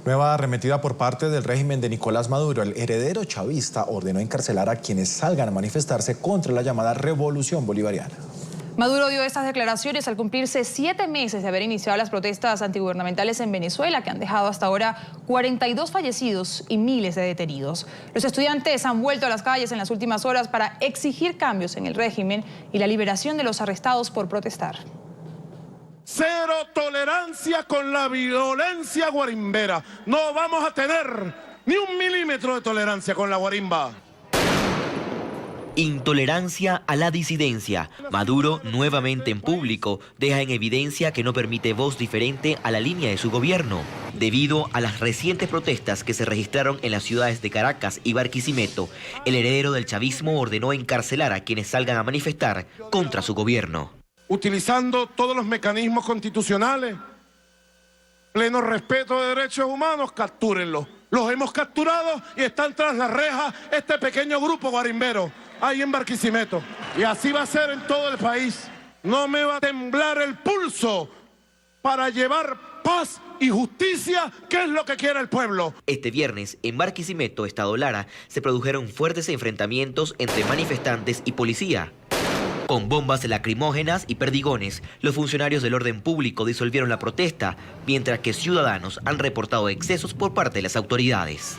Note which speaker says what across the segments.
Speaker 1: Nueva arremetida por parte del régimen de Nicolás Maduro. El heredero chavista ordenó encarcelar a quienes salgan a manifestarse contra la llamada revolución bolivariana.
Speaker 2: Maduro dio estas declaraciones al cumplirse 7 meses de haber iniciado las protestas antigubernamentales en Venezuela, que han dejado hasta ahora 42 fallecidos y miles de detenidos. Los estudiantes han vuelto a las calles en las últimas horas para exigir cambios en el régimen y la liberación de los arrestados por protestar.
Speaker 3: Cero tolerancia con la violencia guarimbera. No vamos a tener ni un milímetro de tolerancia con la guarimba.
Speaker 4: Intolerancia a la disidencia. Maduro, nuevamente en público, deja en evidencia que no permite voz diferente a la línea de su gobierno. Debido a las recientes protestas que se registraron en las ciudades de Caracas y Barquisimeto, el heredero del chavismo ordenó encarcelar a quienes salgan a manifestar contra su gobierno.
Speaker 3: Utilizando todos los mecanismos constitucionales, pleno respeto de derechos humanos, captúrenlos. Los hemos capturado y están tras las rejas este pequeño grupo guarimbero, ahí en Barquisimeto. Y así va a ser en todo el país. No me va a temblar el pulso para llevar paz y justicia, que es lo que quiere el pueblo.
Speaker 4: Este viernes, en Barquisimeto, Estado Lara, se produjeron fuertes enfrentamientos entre manifestantes y policía. Con bombas lacrimógenas y perdigones, los funcionarios del orden público disolvieron la protesta, mientras que ciudadanos han reportado excesos por parte de las autoridades.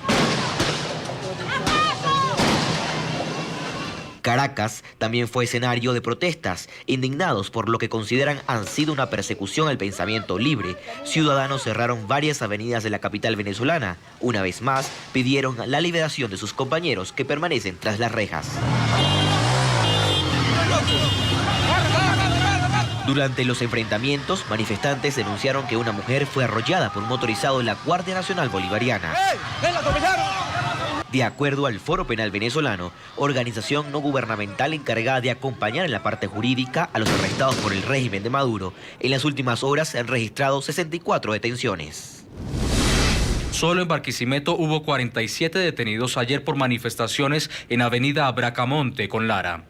Speaker 4: Caracas también fue escenario de protestas. Indignados por lo que consideran han sido una persecución al pensamiento libre, ciudadanos cerraron varias avenidas de la capital venezolana. Una vez más, pidieron la liberación de sus compañeros que permanecen tras las rejas. Durante los enfrentamientos, manifestantes denunciaron que una mujer fue arrollada por un motorizado de la Guardia Nacional Bolivariana. De acuerdo al Foro Penal Venezolano, organización no gubernamental encargada de acompañar en la parte jurídica a los arrestados por el régimen de Maduro, en las últimas horas se han registrado 64 detenciones.
Speaker 5: Solo en Barquisimeto hubo 47 detenidos ayer por manifestaciones en Avenida Bracamonte con Lara.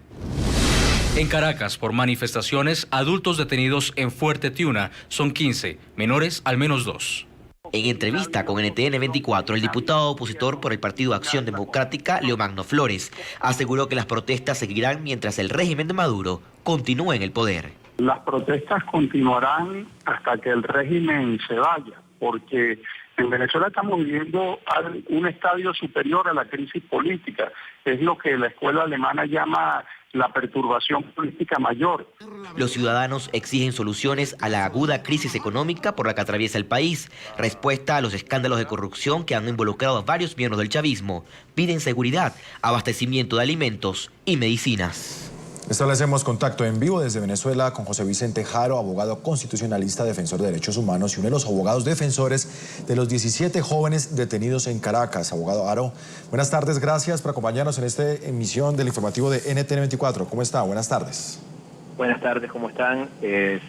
Speaker 5: En Caracas, por manifestaciones, adultos detenidos en Fuerte Tiuna son 15, menores al menos 2.
Speaker 4: En entrevista con NTN 24, el diputado opositor por el Partido Acción Democrática, Leomagno Flores, aseguró que las protestas seguirán mientras el régimen de Maduro continúe en el poder.
Speaker 6: Las protestas continuarán hasta que el régimen se vaya, porque en Venezuela estamos viviendo un estadio superior a la crisis política. Es lo que la escuela alemana llama la perturbación política mayor.
Speaker 4: Los ciudadanos exigen soluciones a la aguda crisis económica por la que atraviesa el país, respuesta a los escándalos de corrupción que han involucrado a varios miembros del chavismo, piden seguridad, abastecimiento de alimentos y medicinas.
Speaker 1: Establecemos contacto en vivo desde Venezuela con José Vicente Jaro, abogado constitucionalista, defensor de derechos humanos y uno de los abogados defensores de los 17 jóvenes detenidos en Caracas. Abogado Jaro, buenas tardes, gracias por acompañarnos en esta emisión del informativo de NTN 24. ¿Cómo está? Buenas tardes.
Speaker 7: Buenas tardes, ¿cómo están?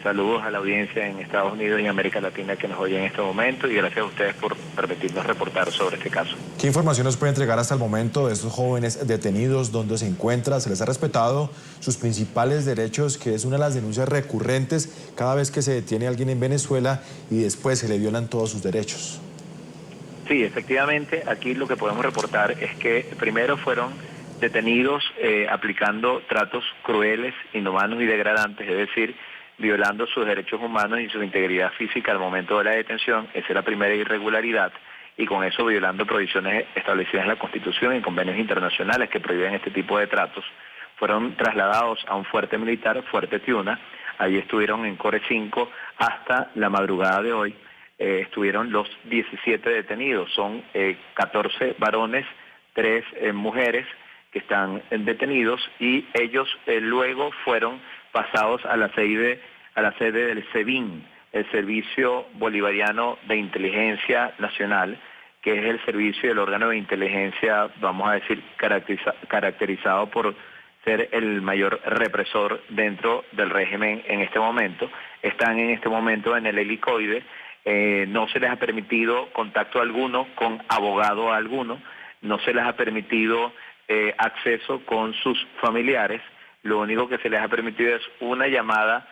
Speaker 7: Saludos a la audiencia en Estados Unidos y en América Latina que nos oye en este momento y gracias a ustedes por permitirnos reportar sobre este caso.
Speaker 1: ¿Qué información nos puede entregar hasta el momento de estos jóvenes detenidos? ¿Dónde se encuentran? ¿Se les ha respetado sus principales derechos, que es una de las denuncias recurrentes cada vez que se detiene a alguien en Venezuela y después se le violan todos sus derechos?
Speaker 7: Sí, efectivamente, aquí lo que podemos reportar es que primero fueron detenidos aplicando tratos crueles, inhumanos y degradantes, es decir, violando sus derechos humanos y su integridad física al momento de la detención. Esa es la primera irregularidad, y con eso violando provisiones establecidas en la Constitución y en convenios internacionales que prohíben este tipo de tratos. Fueron trasladados a un fuerte militar, Fuerte Tiuna. Allí estuvieron en Core 5 hasta la madrugada de hoy. Estuvieron los 17 detenidos, son 14 varones, 3 mujeres, que están detenidos, y ellos luego fueron pasados a la sede del SEBIN, el Servicio Bolivariano de Inteligencia Nacional, que es el servicio y el órgano de inteligencia, vamos a decir, caracterizado por ser el mayor represor dentro del régimen en este momento. Están en este momento en el helicoide, no se les ha permitido contacto alguno con abogado alguno, no se les ha permitido acceso con sus familiares. Lo único que se les ha permitido es una llamada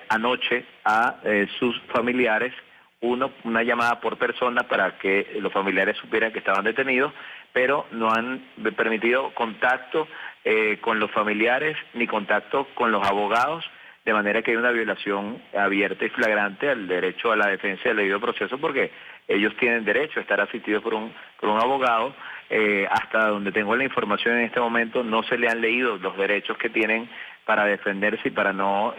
Speaker 7: anoche a sus familiares, una llamada por persona para que los familiares supieran que estaban detenidos, pero no han permitido contacto con los familiares ni contacto con los abogados, de manera que hay una violación abierta y flagrante al derecho a la defensa y al debido proceso, porque ellos tienen derecho a estar asistidos por un abogado. Hasta donde tengo la información en este momento, no se le han leído los derechos que tienen para defenderse y para no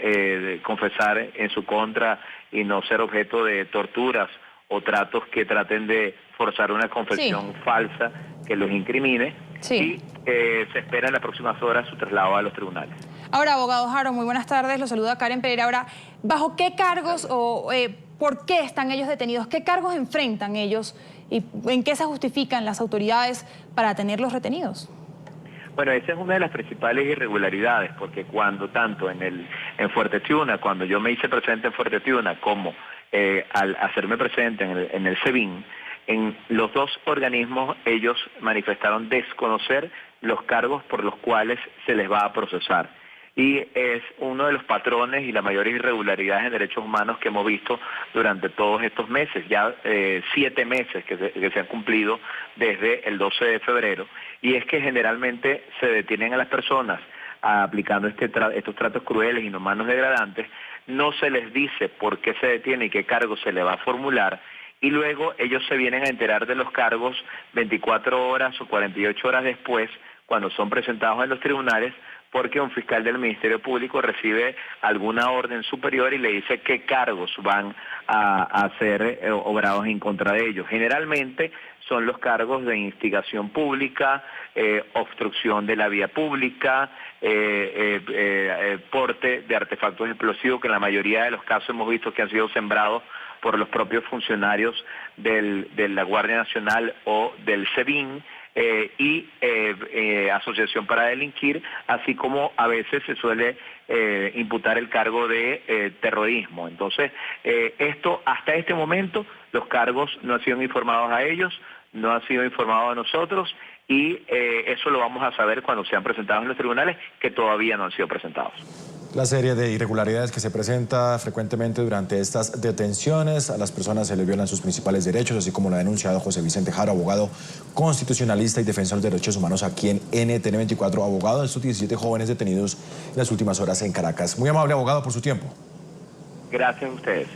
Speaker 7: confesar en su contra y no ser objeto de torturas o tratos que traten de forzar una confesión falsa que los incrimine. Y se espera en las próximas horas su traslado a los tribunales.
Speaker 2: Ahora, abogado Haro, muy buenas tardes. Lo saluda Karen Pereira. Ahora, ¿bajo qué cargos o por qué están ellos detenidos? ¿Qué cargos enfrentan ellos y en qué se justifican las autoridades para tenerlos retenidos?
Speaker 7: Bueno, esa es una de las principales irregularidades, porque cuando tanto en Fuerte Tiuna, cuando yo me hice presente en Fuerte Tiuna, como al hacerme presente en el SEBIN, en los dos organismos ellos manifestaron desconocer los cargos por los cuales se les va a procesar. Y es uno de los patrones y las mayores irregularidades en derechos humanos que hemos visto durante todos estos meses, ya 7 meses que se han cumplido desde el 12 de febrero, y es que generalmente se detienen a las personas aplicando estos tratos crueles, inhumanos, degradantes, no se les dice por qué se detiene y qué cargo se le va a formular, y luego ellos se vienen a enterar de los cargos 24 horas o 48 horas después, cuando son presentados en los tribunales, porque un fiscal del Ministerio Público recibe alguna orden superior y le dice qué cargos van a ser obrados en contra de ellos. Generalmente son los cargos de instigación pública, obstrucción de la vía pública, porte de artefactos explosivos, que en la mayoría de los casos hemos visto que han sido sembrados por los propios funcionarios de la Guardia Nacional o del SEBIN, y asociación para delinquir, así como a veces se suele imputar el cargo de terrorismo. Entonces, hasta este momento, los cargos no han sido informados a ellos, no han sido informados a nosotros, y eso lo vamos a saber cuando sean presentados en los tribunales, que todavía no han sido presentados.
Speaker 1: La serie de irregularidades que se presenta frecuentemente durante estas detenciones, a las personas se les violan sus principales derechos, así como lo ha denunciado José Vicente Jaro, abogado constitucionalista y defensor de derechos humanos aquí en NTN24, abogado de estos 17 jóvenes detenidos en las últimas horas en Caracas. Muy amable, abogado, por su tiempo.
Speaker 7: Gracias a ustedes.